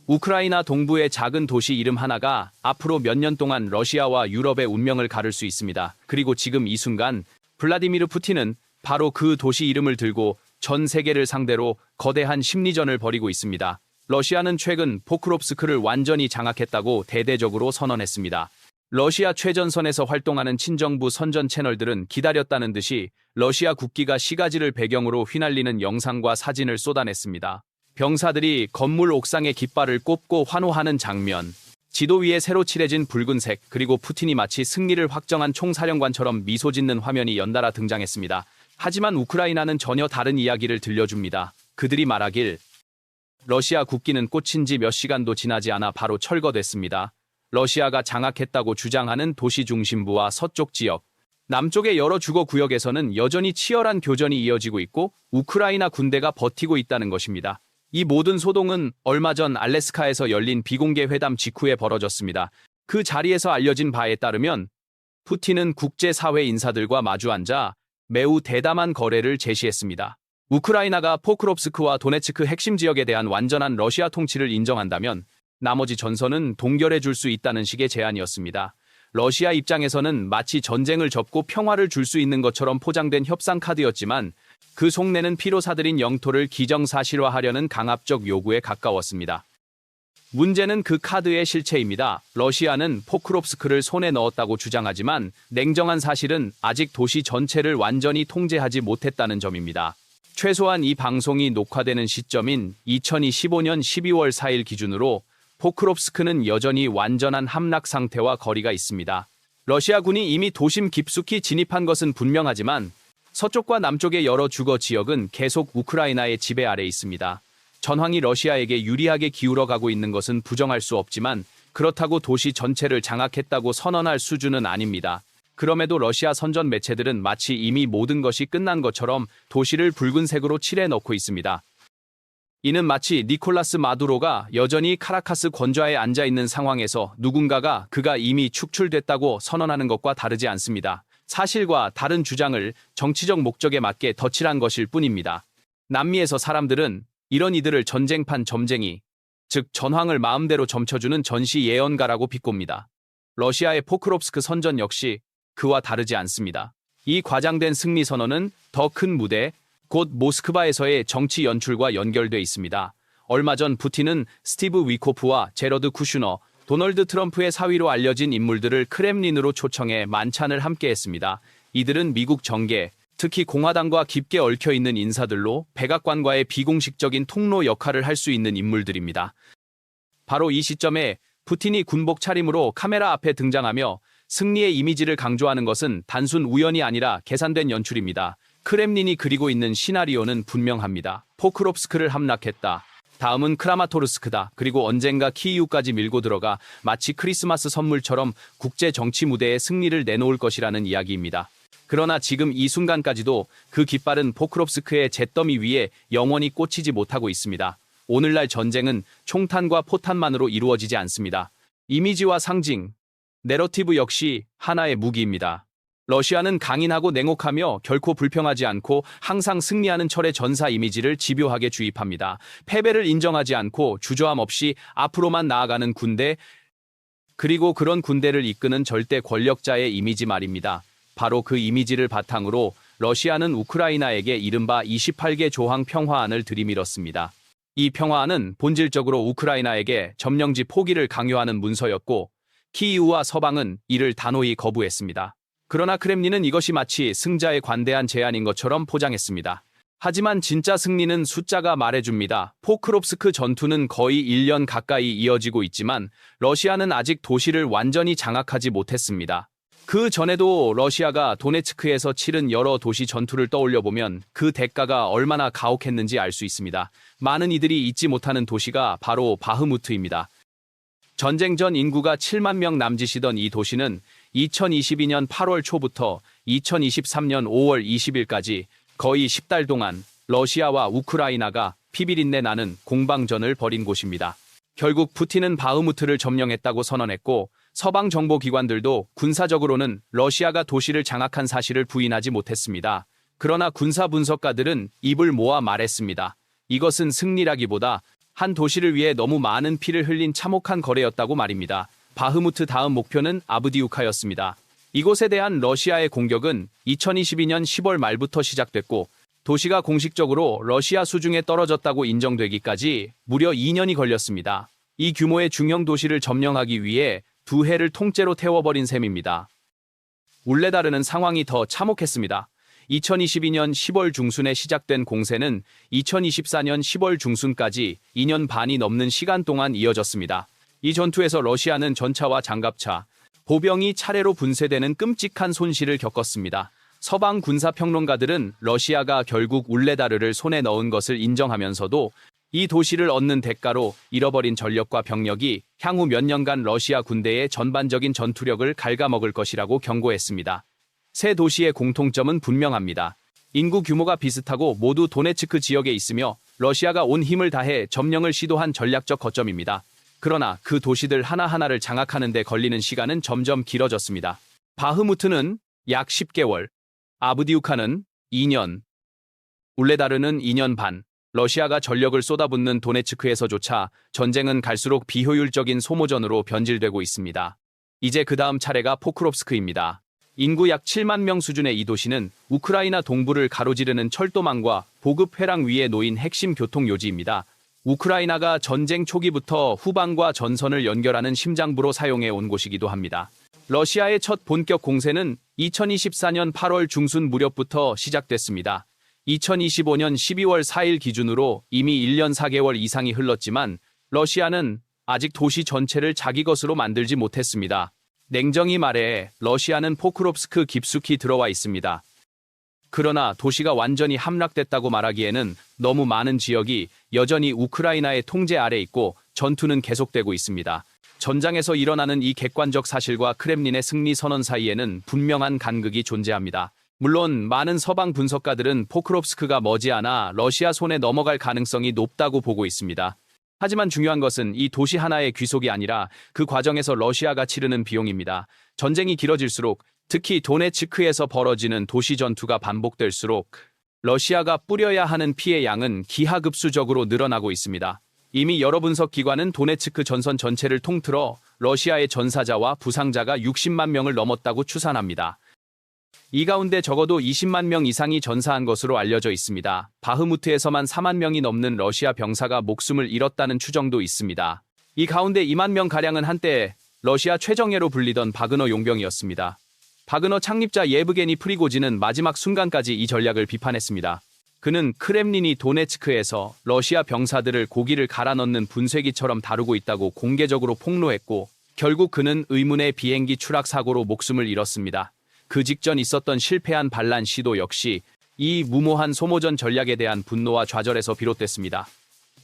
우크라이나 동부의 작은 도시 이름 하나가 앞으로 몇 년 동안 러시아와 유럽의 운명을 가를 수 있습니다. 그리고 지금 이 순간 블라디미르 푸틴은 바로 그 도시 이름을 들고 전 세계를 상대로 거대한 심리전을 벌이고 있습니다. 러시아는 최근 포크롭스크를 완전히 장악했다고 대대적으로 선언했습니다. 러시아 최전선에서 활동하는 친정부 선전 채널들은 기다렸다는 듯이 러시아 국기가 시가지를 배경으로 휘날리는 영상과 사진을 쏟아냈습니다. 병사들이 건물 옥상에 깃발을 꼽고 환호하는 장면, 지도 위에 새로 칠해진 붉은색, 그리고 푸틴이 마치 승리를 확정한 총사령관처럼 미소 짓는 화면이 연달아 등장했습니다. 하지만 우크라이나는 전혀 다른 이야기를 들려줍니다. 그들이 말하길 러시아 국기는 꽂힌 지 몇 시간도 지나지 않아 바로 철거됐습니다. 러시아가 장악했다고 주장하는 도시 중심부와 서쪽 지역, 남쪽의 여러 주거 구역에서는 여전히 치열한 교전이 이어지고 있고 우크라이나 군대가 버티고 있다는 것입니다. 이 모든 소동은 얼마 전 알래스카에서 열린 비공개 회담 직후에 벌어졌습니다. 그 자리에서 알려진 바에 따르면 푸틴은 국제사회 인사들과 마주 앉아 매우 대담한 거래를 제시했습니다. 우크라이나가 포크롭스크와 도네츠크 핵심 지역에 대한 완전한 러시아 통치를 인정한다면 나머지 전선은 동결해 줄 수 있다는 식의 제안이었습니다. 러시아 입장에서는 마치 전쟁을 접고 평화를 줄 수 있는 것처럼 포장된 협상 카드였지만 그 속내는 피로 사들인 영토를 기정사실화하려는 강압적 요구에 가까웠습니다. 문제는 그 카드의 실체입니다. 러시아는 포크롭스크를 손에 넣었다고 주장하지만 냉정한 사실은 아직 도시 전체를 완전히 통제하지 못했다는 점입니다. 최소한 이 방송이 녹화되는 시점인 2025년 12월 4일 기준으로 포크롭스크는 여전히 완전한 함락 상태와 거리가 있습니다. 러시아군이 이미 도심 깊숙이 진입한 것은 분명하지만 서쪽과 남쪽의 여러 주거 지역은 계속 우크라이나의 지배 아래 있습니다. 전황이 러시아에게 유리하게 기울어가고 있는 것은 부정할 수 없지만 그렇다고 도시 전체를 장악했다고 선언할 수준은 아닙니다. 그럼에도 러시아 선전 매체들은 마치 이미 모든 것이 끝난 것처럼 도시를 붉은색으로 칠해 넣고 있습니다. 이는 마치 니콜라스 마두로가 여전히 카라카스 권좌에 앉아있는 상황에서 누군가가 그가 이미 축출됐다고 선언하는 것과 다르지 않습니다. 사실과 다른 주장을 정치적 목적에 맞게 덧칠한 것일 뿐입니다. 남미에서 사람들은 이런 이들을 전쟁판 점쟁이, 즉 전황을 마음대로 점쳐주는 전시 예언가라고 비꼽니다. 러시아의 포크롭스크 선전 역시 그와 다르지 않습니다. 이 과장된 승리 선언은 더 큰 무대, 곧 모스크바에서의 정치 연출과 연결돼 있습니다. 얼마 전 푸틴은 스티브 위코프와 제러드 쿠슈너, 도널드 트럼프의 사위로 알려진 인물들을 크렘린으로 초청해 만찬을 함께했습니다. 이들은 미국 정계, 특히 공화당과 깊게 얽혀있는 인사들로 백악관과의 비공식적인 통로 역할을 할 수 있는 인물들입니다. 바로 이 시점에 푸틴이 군복 차림으로 카메라 앞에 등장하며 승리의 이미지를 강조하는 것은 단순 우연이 아니라 계산된 연출입니다. 크렘린이 그리고 있는 시나리오는 분명합니다. 포크롭스크를 함락했다. 다음은 크라마토르스크다. 그리고 언젠가 키이우까지 밀고 들어가 마치 크리스마스 선물처럼 국제 정치 무대에 승리를 내놓을 것이라는 이야기입니다. 그러나 지금 이 순간까지도 그 깃발은 포크롭스크의 잿더미 위에 영원히 꽂히지 못하고 있습니다. 오늘날 전쟁은 총탄과 포탄만으로 이루어지지 않습니다. 이미지와 상징, 내러티브 역시 하나의 무기입니다. 러시아는 강인하고 냉혹하며 결코 불평하지 않고 항상 승리하는 철의 전사 이미지를 집요하게 주입합니다. 패배를 인정하지 않고 주저함 없이 앞으로만 나아가는 군대, 그리고 그런 군대를 이끄는 절대 권력자의 이미지 말입니다. 바로 그 이미지를 바탕으로 러시아는 우크라이나에게 이른바 28개 조항 평화안을 들이밀었습니다. 이 평화안은 본질적으로 우크라이나에게 점령지 포기를 강요하는 문서였고 키이우와 서방은 이를 단호히 거부했습니다. 그러나 크렘린은 이것이 마치 승자에 관대한 제안인 것처럼 포장했습니다. 하지만 진짜 승리는 숫자가 말해줍니다. 포크롭스크 전투는 거의 1년 가까이 이어지고 있지만 러시아는 아직 도시를 완전히 장악하지 못했습니다. 그 전에도 러시아가 도네츠크에서 치른 여러 도시 전투를 떠올려보면 그 대가가 얼마나 가혹했는지 알 수 있습니다. 많은 이들이 잊지 못하는 도시가 바로 바흐무트입니다. 전쟁 전 인구가 7만 명 남짓이던 이 도시는 2022년 8월 초부터 2023년 5월 20일까지 거의 10달 동안 러시아와 우크라이나가 피비린내 나는 공방전을 벌인 곳입니다. 결국 푸틴은 바흐무트를 점령했다고 선언했고 서방 정보기관들도 군사적으로는 러시아가 도시를 장악한 사실을 부인하지 못했습니다. 그러나 군사 분석가들은 입을 모아 말했습니다. 이것은 승리라기보다 한 도시를 위해 너무 많은 피를 흘린 참혹한 거래였다고 말입니다. 바흐무트 다음 목표는 아브디우카였습니다. 이곳에 대한 러시아의 공격은 2022년 10월 말부터 시작됐고 도시가 공식적으로 러시아 수중에 떨어졌다고 인정되기까지 무려 2년이 걸렸습니다. 이 규모의 중형 도시를 점령하기 위해 2해를 통째로 태워버린 셈입니다. 울레다르는 상황이 더 참혹했습니다. 2022년 10월 중순에 시작된 공세는 2024년 10월 중순까지 2년 반이 넘는 시간 동안 이어졌습니다. 이 전투에서 러시아는 전차와 장갑차, 보병이 차례로 분쇄되는 끔찍한 손실을 겪었습니다. 서방 군사평론가들은 러시아가 결국 울레다르를 손에 넣은 것을 인정하면서도 이 도시를 얻는 대가로 잃어버린 전력과 병력이 향후 몇 년간 러시아 군대의 전반적인 전투력을 갉아먹을 것이라고 경고했습니다. 세 도시의 공통점은 분명합니다. 인구 규모가 비슷하고 모두 도네츠크 지역에 있으며 러시아가 온 힘을 다해 점령을 시도한 전략적 거점입니다. 그러나 그 도시들 하나하나를 장악하는 데 걸리는 시간은 점점 길어졌습니다. 바흐무트는 약 10개월, 아브디우카는 2년, 울레다르는 2년 반. 러시아가 전력을 쏟아붓는 도네츠크에서조차 전쟁은 갈수록 비효율적인 소모전으로 변질되고 있습니다. 이제 그 다음 차례가 포크롭스크입니다. 인구 약 7만 명 수준의 이 도시는 우크라이나 동부를 가로지르는 철도망과 보급 회랑 위에 놓인 핵심 교통 요지입니다. 우크라이나가 전쟁 초기부터 후방과 전선을 연결하는 심장부로 사용해 온 곳이기도 합니다. 러시아의 첫 본격 공세는 2024년 8월 중순 무렵부터 시작됐습니다. 2025년 12월 4일 기준으로 이미 1년 4개월 이상이 흘렀지만 러시아는 아직 도시 전체를 자기 것으로 만들지 못했습니다. 냉정히 말해 러시아는 포크롭스크 깊숙이 들어와 있습니다. 그러나 도시가 완전히 함락됐다고 말하기에는 너무 많은 지역이 여전히 우크라이나의 통제 아래 있고 전투는 계속되고 있습니다. 전장에서 일어나는 이 객관적 사실과 크렘린의 승리 선언 사이에는 분명한 간극이 존재합니다. 물론 많은 서방 분석가들은 포크롭스크가 머지않아 러시아 손에 넘어갈 가능성이 높다고 보고 있습니다. 하지만 중요한 것은 이 도시 하나의 귀속이 아니라 그 과정에서 러시아가 치르는 비용입니다. 전쟁이 길어질수록 특히 도네츠크에서 벌어지는 도시 전투가 반복될수록 러시아가 뿌려야 하는 피해 양은 기하급수적으로 늘어나고 있습니다. 이미 여러 분석 기관은 도네츠크 전선 전체를 통틀어 러시아의 전사자와 부상자가 60만 명을 넘었다고 추산합니다. 이 가운데 적어도 20만 명 이상이 전사한 것으로 알려져 있습니다. 바흐무트에서만 4만 명이 넘는 러시아 병사가 목숨을 잃었다는 추정도 있습니다. 이 가운데 2만 명가량은 한때 러시아 최정예로 불리던 바그너 용병이었습니다. 바그너 창립자 예브게니 프리고진은 마지막 순간까지 이 전략을 비판했습니다. 그는 크렘린이 도네츠크에서 러시아 병사들을 고기를 갈아 넣는 분쇄기처럼 다루고 있다고 공개적으로 폭로했고 결국 그는 의문의 비행기 추락 사고로 목숨을 잃었습니다. 그 직전 있었던 실패한 반란 시도 역시 이 무모한 소모전 전략에 대한 분노와 좌절에서 비롯됐습니다.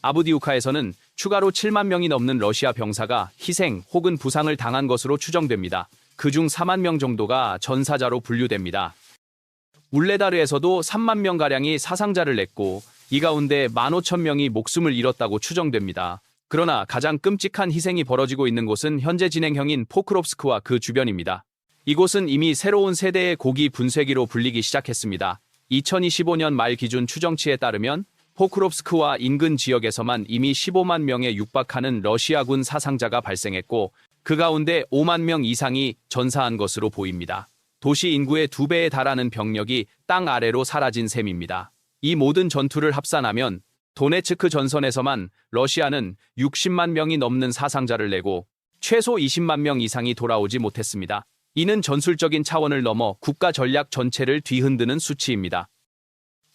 아브디우카에서는 추가로 7만 명이 넘는 러시아 병사가 희생 혹은 부상을 당한 것으로 추정됩니다. 그중 4만 명 정도가 전사자로 분류됩니다. 울레다르에서도 3만 명가량이 사상자를 냈고 이 가운데 15,000명이 목숨을 잃었다고 추정됩니다. 그러나 가장 끔찍한 희생이 벌어지고 있는 곳은 현재 진행형인 포크롭스크와 그 주변입니다. 이곳은 이미 새로운 세대의 고기 분쇄기로 불리기 시작했습니다. 2025년 말 기준 추정치에 따르면 포크롭스크와 인근 지역에서만 이미 15만 명에 육박하는 러시아군 사상자가 발생했고 그 가운데 5만 명 이상이 전사한 것으로 보입니다. 도시 인구의 2배에 달하는 병력이 땅 아래로 사라진 셈입니다. 이 모든 전투를 합산하면 도네츠크 전선에서만 러시아는 60만 명이 넘는 사상자를 내고 최소 20만 명 이상이 돌아오지 못했습니다. 이는 전술적인 차원을 넘어 국가 전략 전체를 뒤흔드는 수치입니다.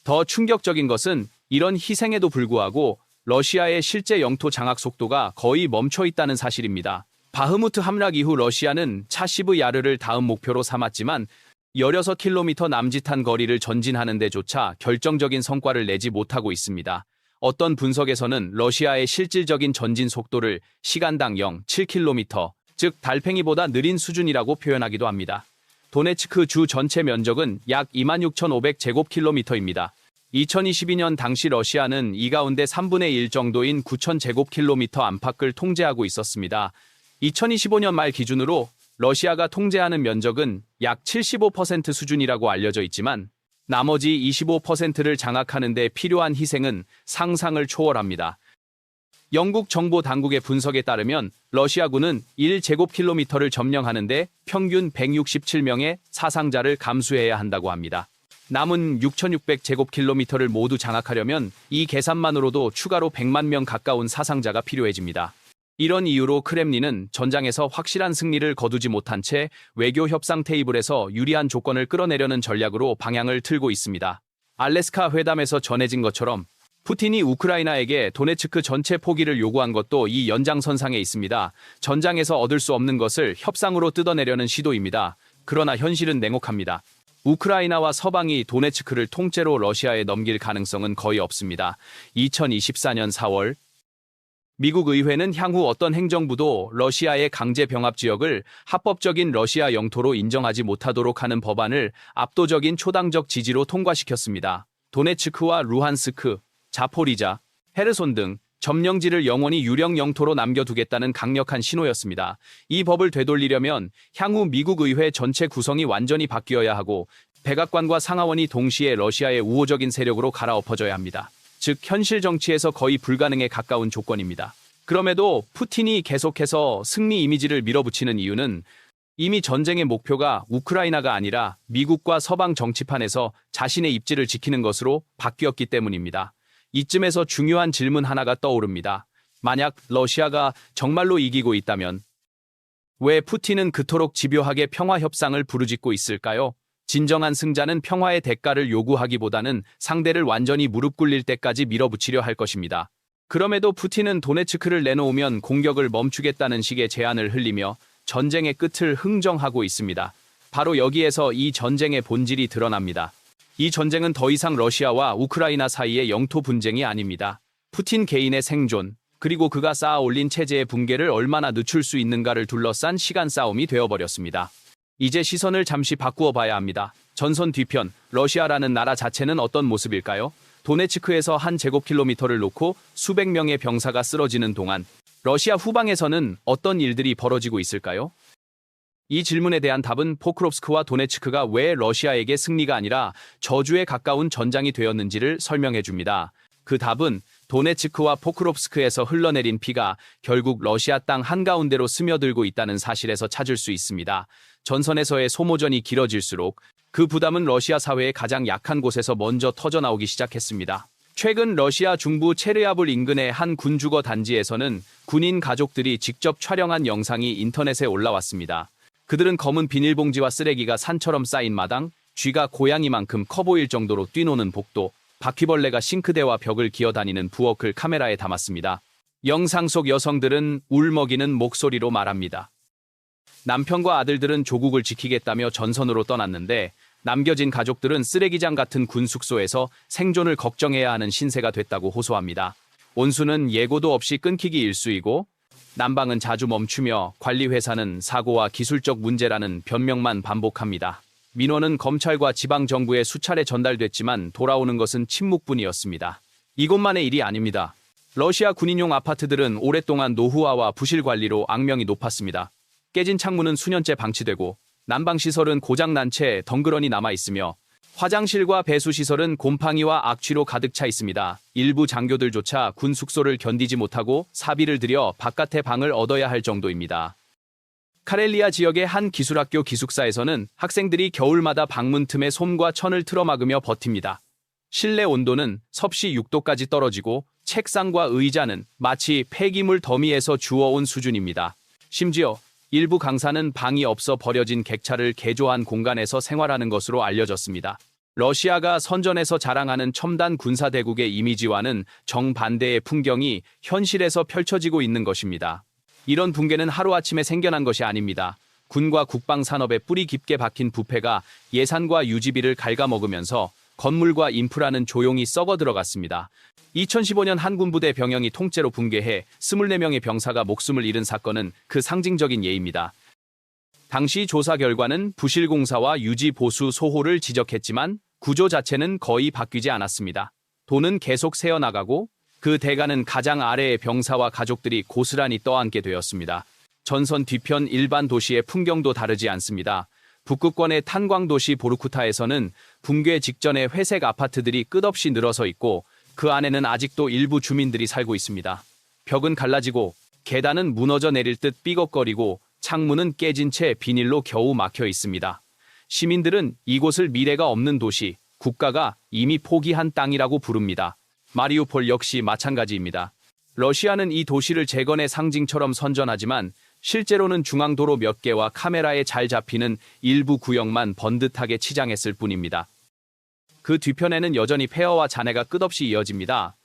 더 충격적인 것은 이런 희생에도 불구하고 러시아의 실제 영토 장악 속도가 거의 멈춰 있다는 사실입니다. 바흐무트 함락 이후 러시아는 차시브 야르를 다음 목표로 삼았지만 16km 남짓한 거리를 전진하는 데조차 결정적인 성과를 내지 못하고 있습니다. 어떤 분석에서는 러시아의 실질적인 전진 속도를 시간당 0.7km, 즉 달팽이보다 느린 수준이라고 표현하기도 합니다. 도네츠크 주 전체 면적은 약 26,500제곱킬로미터입니다. 2022년 당시 러시아는 이 가운데 3분의 1 정도인 9,000제곱킬로미터 안팎을 통제하고 있었습니다. 2025년 말 기준으로 러시아가 통제하는 면적은 약 75% 수준이라고 알려져 있지만 나머지 25%를 장악하는 데 필요한 희생은 상상을 초월합니다. 영국 정보 당국의 분석에 따르면 러시아군은 1제곱킬로미터를 점령하는데 평균 167명의 사상자를 감수해야 한다고 합니다. 남은 6,600제곱킬로미터를 모두 장악하려면 이 계산만으로도 추가로 100만 명 가까운 사상자가 필요해집니다. 이런 이유로 크렘린은 전장에서 확실한 승리를 거두지 못한 채 외교 협상 테이블에서 유리한 조건을 끌어내려는 전략으로 방향을 틀고 있습니다. 알래스카 회담에서 전해진 것처럼 푸틴이 우크라이나에게 도네츠크 전체 포기를 요구한 것도 이 연장선상에 있습니다. 전장에서 얻을 수 없는 것을 협상으로 뜯어내려는 시도입니다. 그러나 현실은 냉혹합니다. 우크라이나와 서방이 도네츠크를 통째로 러시아에 넘길 가능성은 거의 없습니다. 2024년 4월 미국 의회는 향후 어떤 행정부도 러시아의 강제 병합 지역을 합법적인 러시아 영토로 인정하지 못하도록 하는 법안을 압도적인 초당적 지지로 통과시켰습니다. 도네츠크와 루한스크, 자포리자, 헤르손 등 점령지를 영원히 유령 영토로 남겨두겠다는 강력한 신호였습니다. 이 법을 되돌리려면 향후 미국 의회 전체 구성이 완전히 바뀌어야 하고 백악관과 상하원이 동시에 러시아의 우호적인 세력으로 갈아엎어져야 합니다. 즉 현실 정치에서 거의 불가능에 가까운 조건입니다. 그럼에도 푸틴이 계속해서 승리 이미지를 밀어붙이는 이유는 이미 전쟁의 목표가 우크라이나가 아니라 미국과 서방 정치판에서 자신의 입지를 지키는 것으로 바뀌었기 때문입니다. 이쯤에서 중요한 질문 하나가 떠오릅니다. 만약 러시아가 정말로 이기고 있다면 왜 푸틴은 그토록 집요하게 평화 협상을 부르짖고 있을까요? 진정한 승자는 평화의 대가를 요구하기보다는 상대를 완전히 무릎 꿇릴 때까지 밀어붙이려 할 것입니다. 그럼에도 푸틴은 도네츠크를 내놓으면 공격을 멈추겠다는 식의 제안을 흘리며 전쟁의 끝을 흥정하고 있습니다. 바로 여기에서 이 전쟁의 본질이 드러납니다. 이 전쟁은 더 이상 러시아와 우크라이나 사이의 영토 분쟁이 아닙니다. 푸틴 개인의 생존, 그리고 그가 쌓아 올린 체제의 붕괴를 얼마나 늦출 수 있는가를 둘러싼 시간 싸움이 되어버렸습니다. 이제 시선을 잠시 바꾸어 봐야 합니다. 전선 뒤편, 러시아라는 나라 자체는 어떤 모습일까요? 도네츠크에서 한 제곱킬로미터를 놓고 수백 명의 병사가 쓰러지는 동안 러시아 후방에서는 어떤 일들이 벌어지고 있을까요? 이 질문에 대한 답은 포크롭스크와 도네츠크가 왜 러시아에게 승리가 아니라 저주에 가까운 전장이 되었는지를 설명해 줍니다. 그 답은 도네츠크와 포크롭스크에서 흘러내린 피가 결국 러시아 땅 한가운데로 스며들고 있다는 사실에서 찾을 수 있습니다. 전선에서의 소모전이 길어질수록 그 부담은 러시아 사회의 가장 약한 곳에서 먼저 터져나오기 시작했습니다. 최근 러시아 중부 체르야불 인근의 한 군주거 단지에서는 군인 가족들이 직접 촬영한 영상이 인터넷에 올라왔습니다. 그들은 검은 비닐봉지와 쓰레기가 산처럼 쌓인 마당, 쥐가 고양이만큼 커 보일 정도로 뛰노는 복도, 바퀴벌레가 싱크대와 벽을 기어다니는 부엌을 카메라에 담았습니다. 영상 속 여성들은 울먹이는 목소리로 말합니다. 남편과 아들들은 조국을 지키겠다며 전선으로 떠났는데 남겨진 가족들은 쓰레기장 같은 군 숙소에서 생존을 걱정해야 하는 신세가 됐다고 호소합니다. 온수는 예고도 없이 끊기기 일쑤이고 난방은 자주 멈추며 관리회사는 사고와 기술적 문제라는 변명만 반복합니다. 민원은 검찰과 지방정부에 수차례 전달됐지만 돌아오는 것은 침묵뿐이었습니다. 이것만의 일이 아닙니다. 러시아 군인용 아파트들은 오랫동안 노후화와 부실 관리로 악명이 높았습니다. 깨진 창문은 수년째 방치되고 난방시설은 고장난 채 덩그러니 남아있으며 화장실과 배수시설은 곰팡이와 악취로 가득 차 있습니다. 일부 장교들조차 군 숙소를 견디지 못하고 사비를 들여 바깥의 방을 얻어야 할 정도입니다. 카렐리아 지역의 한 기술학교 기숙사에서는 학생들이 겨울마다 방문 틈에 솜과 천을 틀어막으며 버팁니다. 실내 온도는 섭씨 6도까지 떨어지고 책상과 의자는 마치 폐기물 더미에서 주워온 수준입니다. 심지어 일부 강사는 방이 없어 버려진 객차를 개조한 공간에서 생활하는 것으로 알려졌습니다. 러시아가 선전에서 자랑하는 첨단 군사대국의 이미지와는 정반대의 풍경이 현실에서 펼쳐지고 있는 것입니다. 이런 붕괴는 하루아침에 생겨난 것이 아닙니다. 군과 국방산업에 뿌리 깊게 박힌 부패가 예산과 유지비를 갉아먹으면서 건물과 인프라는 조용히 썩어 들어갔습니다. 2015년 한 군부대 병영이 통째로 붕괴해 24명의 병사가 목숨을 잃은 사건은 그 상징적인 예입니다. 당시 조사 결과는 부실공사와 유지 보수 소홀을 지적했지만 구조 자체는 거의 바뀌지 않았습니다. 돈은 계속 새어나가고 그 대가는 가장 아래의 병사와 가족들이 고스란히 떠안게 되었습니다. 전선 뒤편 일반 도시의 풍경도 다르지 않습니다. 북극권의 탄광도시 보르쿠타에서는 붕괴 직전의 회색 아파트들이 끝없이 늘어서 있고 그 안에는 아직도 일부 주민들이 살고 있습니다. 벽은 갈라지고 계단은 무너져 내릴 듯 삐걱거리고 창문은 깨진 채 비닐로 겨우 막혀 있습니다. 시민들은 이곳을 미래가 없는 도시, 국가가 이미 포기한 땅이라고 부릅니다. 마리우폴 역시 마찬가지입니다. 러시아는 이 도시를 재건의 상징처럼 선전하지만 실제로는 중앙도로 몇 개와 카메라에 잘 잡히는 일부 구역만 번듯하게 치장했을 뿐입니다. 그 뒤편에는 여전히 폐허와 잔해가 끝없이 이어집니다.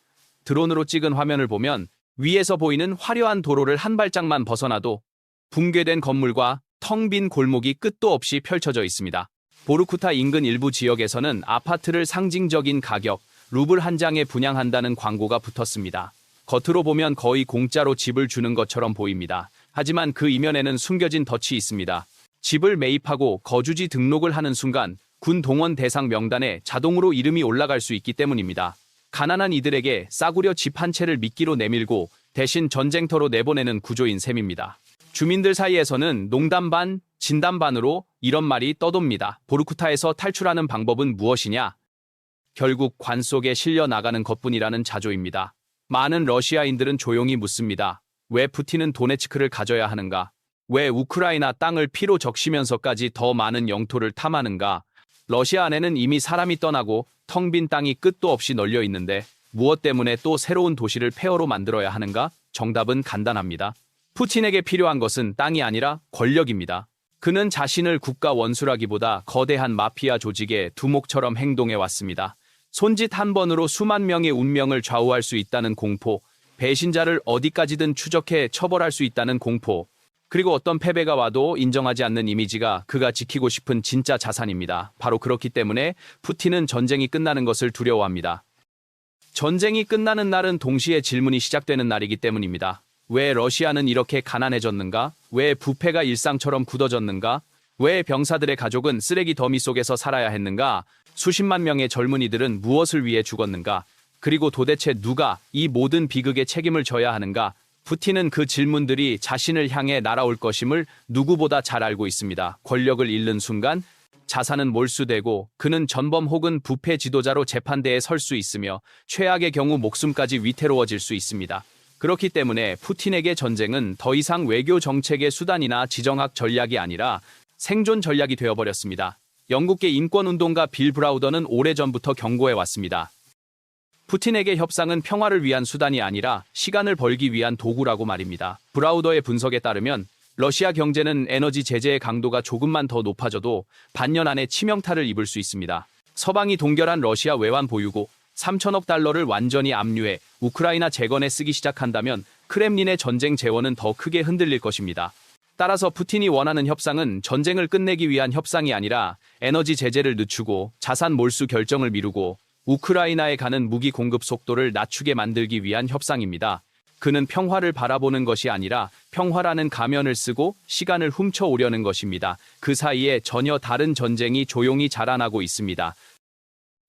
드론으로 찍은 화면을 보면 위에서 보이는 화려한 도로를 한 발짝만 벗어나도 붕괴된 건물과 텅 빈 골목이 끝도 없이 펼쳐져 있습니다. 보르쿠타 인근 일부 지역에서는 아파트를 상징적인 가격, 루블 한 장에 분양한다는 광고가 붙었습니다. 겉으로 보면 거의 공짜로 집을 주는 것처럼 보입니다. 하지만 그 이면에는 숨겨진 덫이 있습니다. 집을 매입하고 거주지 등록을 하는 순간 군 동원 대상 명단에 자동으로 이름이 올라갈 수 있기 때문입니다. 가난한 이들에게 싸구려 집 한 채를 미끼로 내밀고 대신 전쟁터로 내보내는 구조인 셈입니다. 주민들 사이에서는 농담 반, 진담 반으로 이런 말이 떠돕니다. 보르쿠타에서 탈출하는 방법은 무엇이냐? 결국 관 속에 실려 나가는 것뿐이라는 자조입니다. 많은 러시아인들은 조용히 묻습니다. 왜 푸틴은 도네츠크를 가져야 하는가? 왜 우크라이나 땅을 피로 적시면서까지 더 많은 영토를 탐하는가? 러시아 안에는 이미 사람이 떠나고 텅 빈 땅이 끝도 없이 널려 있는데 무엇 때문에 또 새로운 도시를 폐허로 만들어야 하는가? 정답은 간단합니다. 푸틴에게 필요한 것은 땅이 아니라 권력입니다. 그는 자신을 국가 원수라기보다 거대한 마피아 조직의 두목처럼 행동해 왔습니다. 손짓 한 번으로 수만 명의 운명을 좌우할 수 있다는 공포, 배신자를 어디까지든 추적해 처벌할 수 있다는 공포, 그리고 어떤 패배가 와도 인정하지 않는 이미지가 그가 지키고 싶은 진짜 자산입니다. 바로 그렇기 때문에 푸틴은 전쟁이 끝나는 것을 두려워합니다. 전쟁이 끝나는 날은 동시에 질문이 시작되는 날이기 때문입니다. 왜 러시아는 이렇게 가난해졌는가? 왜 부패가 일상처럼 굳어졌는가? 왜 병사들의 가족은 쓰레기 더미 속에서 살아야 했는가? 수십만 명의 젊은이들은 무엇을 위해 죽었는가? 그리고 도대체 누가 이 모든 비극의 책임을 져야 하는가? 푸틴은 그 질문들이 자신을 향해 날아올 것임을 누구보다 잘 알고 있습니다. 권력을 잃는 순간 자산은 몰수되고 그는 전범 혹은 부패 지도자로 재판대에 설 수 있으며 최악의 경우 목숨까지 위태로워질 수 있습니다. 그렇기 때문에 푸틴에게 전쟁은 더 이상 외교 정책의 수단이나 지정학 전략이 아니라 생존 전략이 되어버렸습니다. 영국계 인권운동가 빌 브라우더는 오래전부터 경고해왔습니다. 푸틴에게 협상은 평화를 위한 수단이 아니라 시간을 벌기 위한 도구라고 말입니다. 브라우더의 분석에 따르면 러시아 경제는 에너지 제재의 강도가 조금만 더 높아져도 반년 안에 치명타를 입을 수 있습니다. 서방이 동결한 러시아 외환 보유고 3천억 달러를 완전히 압류해 우크라이나 재건에 쓰기 시작한다면 크렘린의 전쟁 재원은 더 크게 흔들릴 것입니다. 따라서 푸틴이 원하는 협상은 전쟁을 끝내기 위한 협상이 아니라 에너지 제재를 늦추고 자산 몰수 결정을 미루고 우크라이나에 가는 무기 공급 속도를 낮추게 만들기 위한 협상입니다. 그는 평화를 바라보는 것이 아니라 평화라는 가면을 쓰고 시간을 훔쳐오려는 것입니다. 그 사이에 전혀 다른 전쟁이 조용히 자라나고 있습니다.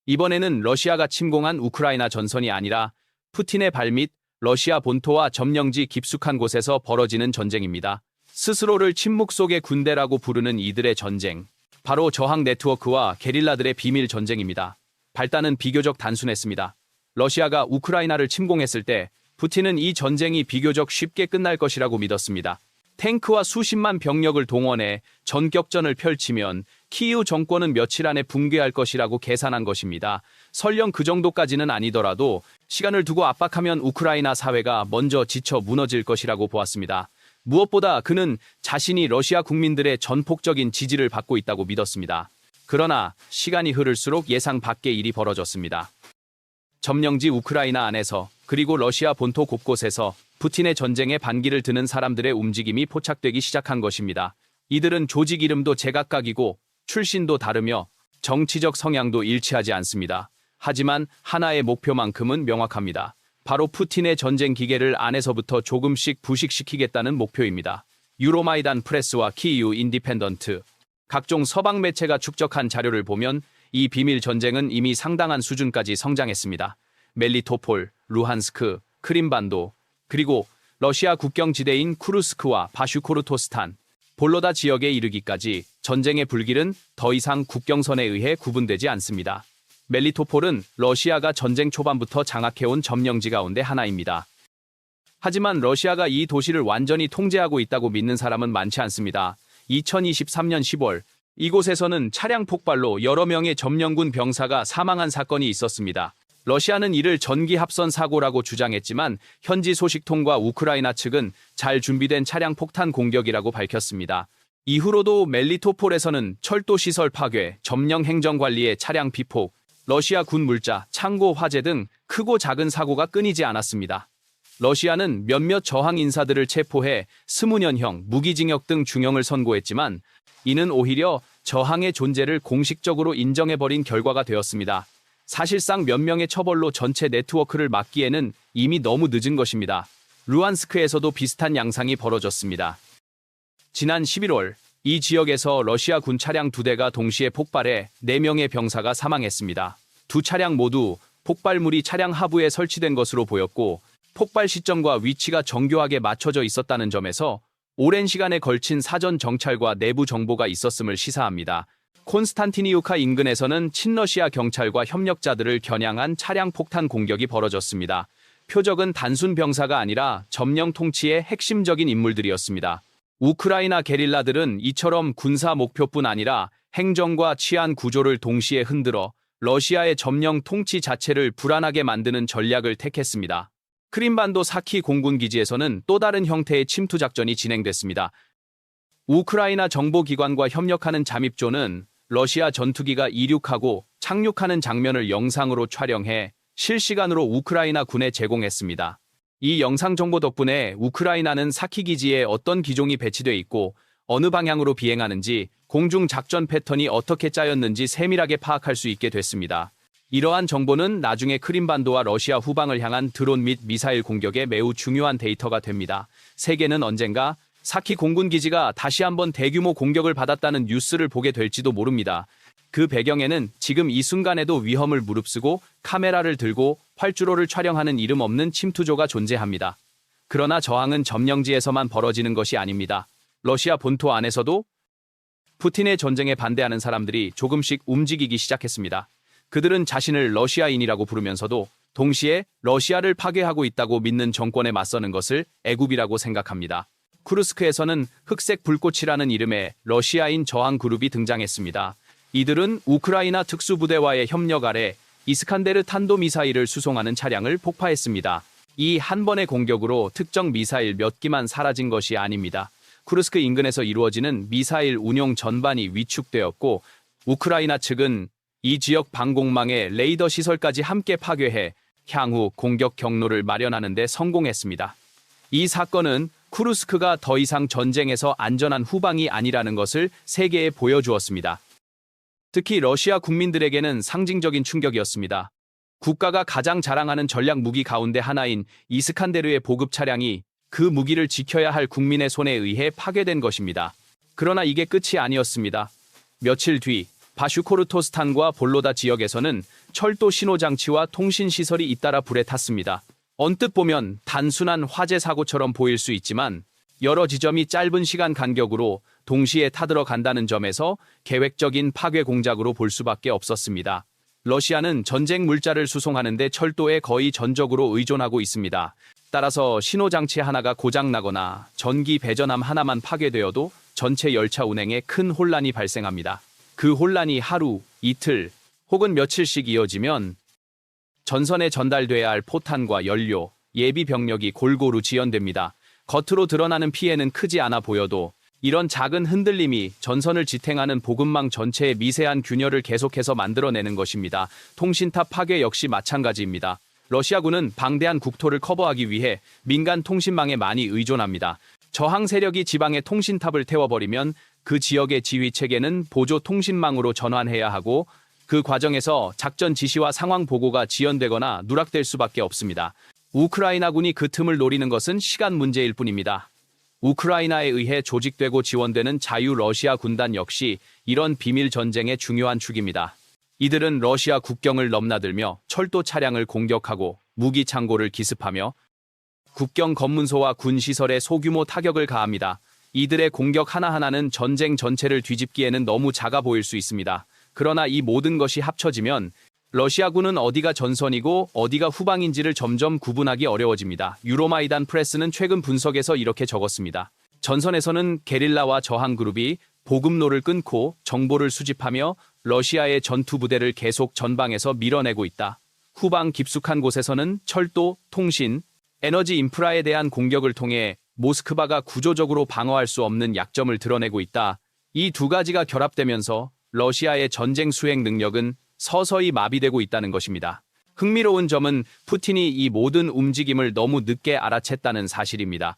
이번에는 러시아가 침공한 우크라이나 전선이 아니라 푸틴의 발밑 러시아 본토와 점령지 깊숙한 곳에서 벌어지는 전쟁입니다. 스스로를 침묵 속의 군대라고 부르는 이들의 전쟁. 바로 저항 네트워크와 게릴라들의 비밀 전쟁입니다. 발단은 비교적 단순했습니다. 러시아가 우크라이나를 침공했을 때 푸틴은 이 전쟁이 비교적 쉽게 끝날 것이라고 믿었습니다. 탱크와 수십만 병력을 동원해 전격전을 펼치면 키이우 정권은 며칠 안에 붕괴할 것이라고 계산한 것입니다. 설령 그 정도까지는 아니더라도 시간을 두고 압박하면 우크라이나 사회가 먼저 지쳐 무너질 것이라고 보았습니다. 무엇보다 그는 자신이 러시아 국민들의 전폭적인 지지를 받고 있다고 믿었습니다. 그러나 시간이 흐를수록 예상 밖의 일이 벌어졌습니다. 점령지 우크라이나 안에서 그리고 러시아 본토 곳곳에서 푸틴의 전쟁에 반기를 드는 사람들의 움직임이 포착되기 시작한 것입니다. 이들은 조직 이름도 제각각이고 출신도 다르며 정치적 성향도 일치하지 않습니다. 하지만 하나의 목표만큼은 명확합니다. 바로 푸틴의 전쟁 기계를 안에서부터 조금씩 부식시키겠다는 목표입니다. 유로마이단 프레스와 키이우 인디펜던트, 각종 서방 매체가 축적한 자료를 보면 이 비밀 전쟁은 이미 상당한 수준까지 성장했습니다. 멜리토폴, 루한스크, 크림반도, 그리고 러시아 국경지대인 쿠르스크와 바슈코르토스탄, 볼로다 지역에 이르기까지 전쟁의 불길은 더 이상 국경선에 의해 구분되지 않습니다. 멜리토폴은 러시아가 전쟁 초반부터 장악해온 점령지 가운데 하나입니다. 하지만 러시아가 이 도시를 완전히 통제하고 있다고 믿는 사람은 많지 않습니다. 2023년 10월 이곳에서는 차량 폭발로 여러 명의 점령군 병사가 사망한 사건이 있었습니다. 러시아는 이를 전기 합선 사고라고 주장했지만 현지 소식통과 우크라이나 측은 잘 준비된 차량 폭탄 공격이라고 밝혔습니다. 이후로도 멜리토폴에서는 철도 시설 파괴, 점령 행정 관리의 차량 피폭, 러시아 군 물자, 창고 화재 등 크고 작은 사고가 끊이지 않았습니다. 러시아는 몇몇 저항 인사들을 체포해 20년형, 무기징역 등 중형을 선고했지만 이는 오히려 저항의 존재를 공식적으로 인정해버린 결과가 되었습니다. 사실상 몇 명의 처벌로 전체 네트워크를 막기에는 이미 너무 늦은 것입니다. 루안스크에서도 비슷한 양상이 벌어졌습니다. 지난 11월 이 지역에서 러시아 군 차량 2대가 동시에 폭발해 4명의 병사가 사망했습니다. 두 차량 모두 폭발물이 차량 하부에 설치된 것으로 보였고 폭발 시점과 위치가 정교하게 맞춰져 있었다는 점에서 오랜 시간에 걸친 사전 정찰과 내부 정보가 있었음을 시사합니다. 콘스탄티니우카 인근에서는 친러시아 경찰과 협력자들을 겨냥한 차량 폭탄 공격이 벌어졌습니다. 표적은 단순 병사가 아니라 점령 통치의 핵심적인 인물들이었습니다. 우크라이나 게릴라들은 이처럼 군사 목표뿐 아니라 행정과 치안 구조를 동시에 흔들어 러시아의 점령 통치 자체를 불안하게 만드는 전략을 택했습니다. 크림반도 사키 공군기지에서는 또 다른 형태의 침투 작전이 진행됐습니다. 우크라이나 정보기관과 협력하는 잠입조는 러시아 전투기가 이륙하고 착륙하는 장면을 영상으로 촬영해 실시간으로 우크라이나 군에 제공했습니다. 이 영상 정보 덕분에 우크라이나는 사키 기지에 어떤 기종이 배치돼 있고 어느 방향으로 비행하는지, 공중 작전 패턴이 어떻게 짜였는지 세밀하게 파악할 수 있게 됐습니다. 이러한 정보는 나중에 크림반도와 러시아 후방을 향한 드론 및 미사일 공격에 매우 중요한 데이터가 됩니다. 세계는 언젠가 사키 공군기지가 다시 한번 대규모 공격을 받았다는 뉴스를 보게 될지도 모릅니다. 그 배경에는 지금 이 순간에도 위험을 무릅쓰고 카메라를 들고 활주로를 촬영하는 이름 없는 침투조가 존재합니다. 그러나 저항은 점령지에서만 벌어지는 것이 아닙니다. 러시아 본토 안에서도 푸틴의 전쟁에 반대하는 사람들이 조금씩 움직이기 시작했습니다. 그들은 자신을 러시아인이라고 부르면서도 동시에 러시아를 파괴하고 있다고 믿는 정권에 맞서는 것을 애굽이라고 생각합니다. 쿠르스크에서는 흑색 불꽃이라는 이름의 러시아인 저항 그룹이 등장했습니다. 이들은 우크라이나 특수부대와의 협력 아래 이스칸데르 탄도미사일을 수송하는 차량을 폭파했습니다. 이 한 번의 공격으로 특정 미사일 몇 기만 사라진 것이 아닙니다. 쿠르스크 인근에서 이루어지는 미사일 운용 전반이 위축되었고 우크라이나 측은 이 지역 방공망의 레이더 시설까지 함께 파괴해 향후 공격 경로를 마련하는 데 성공했습니다. 이 사건은 쿠르스크가 더 이상 전쟁에서 안전한 후방이 아니라는 것을 세계에 보여주었습니다. 특히 러시아 국민들에게는 상징적인 충격이었습니다. 국가가 가장 자랑하는 전략 무기 가운데 하나인 이스칸데르의 보급 차량이 그 무기를 지켜야 할 국민의 손에 의해 파괴된 것입니다. 그러나 이게 끝이 아니었습니다. 며칠 뒤 바슈코르토스탄과 볼로다 지역에서는 철도 신호장치와 통신시설이 잇따라 불에 탔습니다. 언뜻 보면 단순한 화재 사고처럼 보일 수 있지만 여러 지점이 짧은 시간 간격으로 동시에 타들어간다는 점에서 계획적인 파괴 공작으로 볼 수밖에 없었습니다. 러시아는 전쟁 물자를 수송하는 데 철도에 거의 전적으로 의존하고 있습니다. 따라서 신호장치 하나가 고장나거나 전기 배전함 하나만 파괴되어도 전체 열차 운행에 큰 혼란이 발생합니다. 그 혼란이 하루, 이틀 혹은 며칠씩 이어지면 전선에 전달돼야 할 포탄과 연료, 예비 병력이 골고루 지연됩니다. 겉으로 드러나는 피해는 크지 않아 보여도 이런 작은 흔들림이 전선을 지탱하는 보급망 전체에 미세한 균열을 계속해서 만들어내는 것입니다. 통신탑 파괴 역시 마찬가지입니다. 러시아군은 방대한 국토를 커버하기 위해 민간 통신망에 많이 의존합니다. 저항 세력이 지방의 통신탑을 태워버리면 그 지역의 지휘체계는 보조 통신망으로 전환해야 하고 그 과정에서 작전 지시와 상황 보고가 지연되거나 누락될 수밖에 없습니다. 우크라이나군이 그 틈을 노리는 것은 시간 문제일 뿐입니다. 우크라이나에 의해 조직되고 지원되는 자유 러시아 군단 역시 이런 비밀 전쟁의 중요한 축입니다. 이들은 러시아 국경을 넘나들며 철도 차량을 공격하고 무기 창고를 기습하며 국경 검문소와 군 시설에 소규모 타격을 가합니다. 이들의 공격 하나하나는 전쟁 전체를 뒤집기에는 너무 작아 보일 수 있습니다. 그러나 이 모든 것이 합쳐지면 러시아군은 어디가 전선이고 어디가 후방인지를 점점 구분하기 어려워집니다. 유로마이단 프레스는 최근 분석에서 이렇게 적었습니다. 전선에서는 게릴라와 저항 그룹이 보급로를 끊고 정보를 수집하며 러시아의 전투 부대를 계속 전방에서 밀어내고 있다. 후방 깊숙한 곳에서는 철도, 통신, 에너지 인프라에 대한 공격을 통해 모스크바가 구조적으로 방어할 수 없는 약점을 드러내고 있다. 이 두 가지가 결합되면서 러시아의 전쟁 수행 능력은 서서히 마비되고 있다는 것입니다. 흥미로운 점은 푸틴이 이 모든 움직임을 너무 늦게 알아챘다는 사실입니다.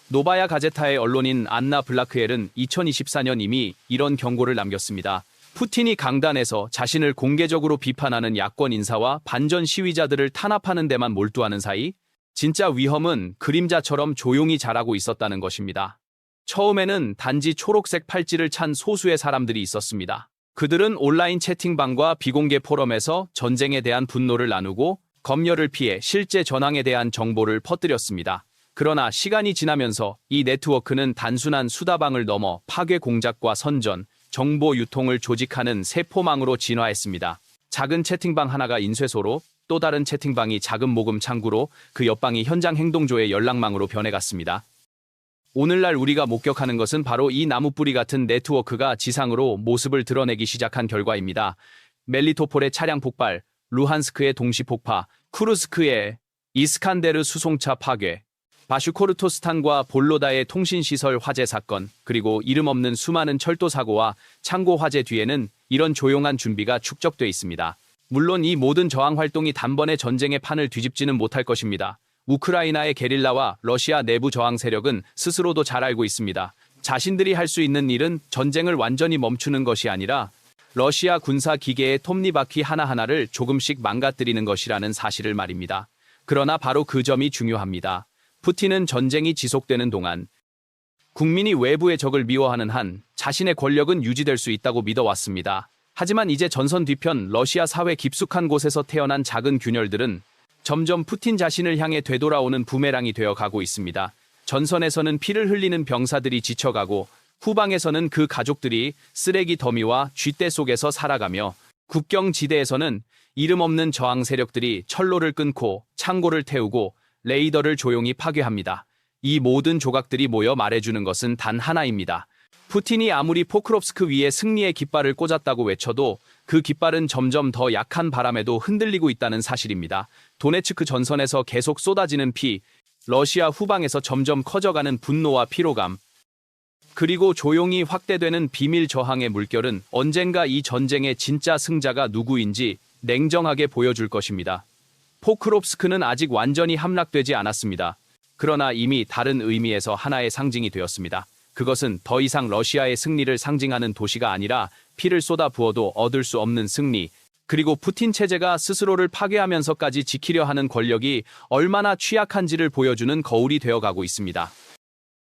노바야 가제타의 언론인 안나 블라크엘은 2024년 이미 이런 경고를 남겼습니다. 푸틴이 강단에서 자신을 공개적으로 비판하는 야권 인사와 반전 시위자들을 탄압하는 데만 몰두하는 사이 진짜 위험은 그림자처럼 조용히 자라고 있었다는 것입니다. 처음에는 단지 초록색 팔찌를 찬 소수의 사람들이 있었습니다. 그들은 온라인 채팅방과 비공개 포럼에서 전쟁에 대한 분노를 나누고 검열을 피해 실제 전황에 대한 정보를 퍼뜨렸습니다. 그러나 시간이 지나면서 이 네트워크는 단순한 수다방을 넘어 파괴 공작과 선전, 정보 유통을 조직하는 세포망으로 진화했습니다. 작은 채팅방 하나가 인쇄소로, 또 다른 채팅방이 작은 모금 창구로, 그 옆방이 현장 행동조의 연락망으로 변해갔습니다. 오늘날 우리가 목격하는 것은 바로 이 나무뿌리 같은 네트워크가 지상으로 모습을 드러내기 시작한 결과입니다. 멜리토폴의 차량 폭발, 루한스크의 동시 폭파, 쿠르스크의 이스칸데르 수송차 파괴, 바슈코르토스탄과 볼로다의 통신시설 화재 사건, 그리고 이름 없는 수많은 철도 사고와 창고 화재 뒤에는 이런 조용한 준비가 축적돼 있습니다. 물론 이 모든 저항 활동이 단번에 전쟁의 판을 뒤집지는 못할 것입니다. 우크라이나의 게릴라와 러시아 내부 저항 세력은 스스로도 잘 알고 있습니다. 자신들이 할 수 있는 일은 전쟁을 완전히 멈추는 것이 아니라 러시아 군사 기계의 톱니바퀴 하나하나를 조금씩 망가뜨리는 것이라는 사실을 말입니다. 그러나 바로 그 점이 중요합니다. 푸틴은 전쟁이 지속되는 동안 국민이 외부의 적을 미워하는 한 자신의 권력은 유지될 수 있다고 믿어왔습니다. 하지만 이제 전선 뒤편 러시아 사회 깊숙한 곳에서 태어난 작은 균열들은 점점 푸틴 자신을 향해 되돌아오는 부메랑이 되어 가고 있습니다. 전선에서는 피를 흘리는 병사들이 지쳐가고 후방에서는 그 가족들이 쓰레기 더미와 쥐떼 속에서 살아가며 국경지대에서는 이름 없는 저항 세력들이 철로를 끊고 창고를 태우고 레이더를 조용히 파괴합니다. 이 모든 조각들이 모여 말해주는 것은 단 하나입니다. 푸틴이 아무리 포크롭스크 위에 승리의 깃발을 꽂았다고 외쳐도 그 깃발은 점점 더 약한 바람에도 흔들리고 있다는 사실입니다. 도네츠크 전선에서 계속 쏟아지는 피, 러시아 후방에서 점점 커져가는 분노와 피로감, 그리고 조용히 확대되는 비밀 저항의 물결은 언젠가 이 전쟁의 진짜 승자가 누구인지 냉정하게 보여줄 것입니다. 포크롭스크는 아직 완전히 함락되지 않았습니다. 그러나 이미 다른 의미에서 하나의 상징이 되었습니다. 그것은 더 이상 러시아의 승리를 상징하는 도시가 아니라 피를 쏟아 부어도 얻을 수 없는 승리, 그리고 푸틴 체제가 스스로를 파괴하면서까지 지키려 하는 권력이 얼마나 취약한지를 보여주는 거울이 되어가고 있습니다.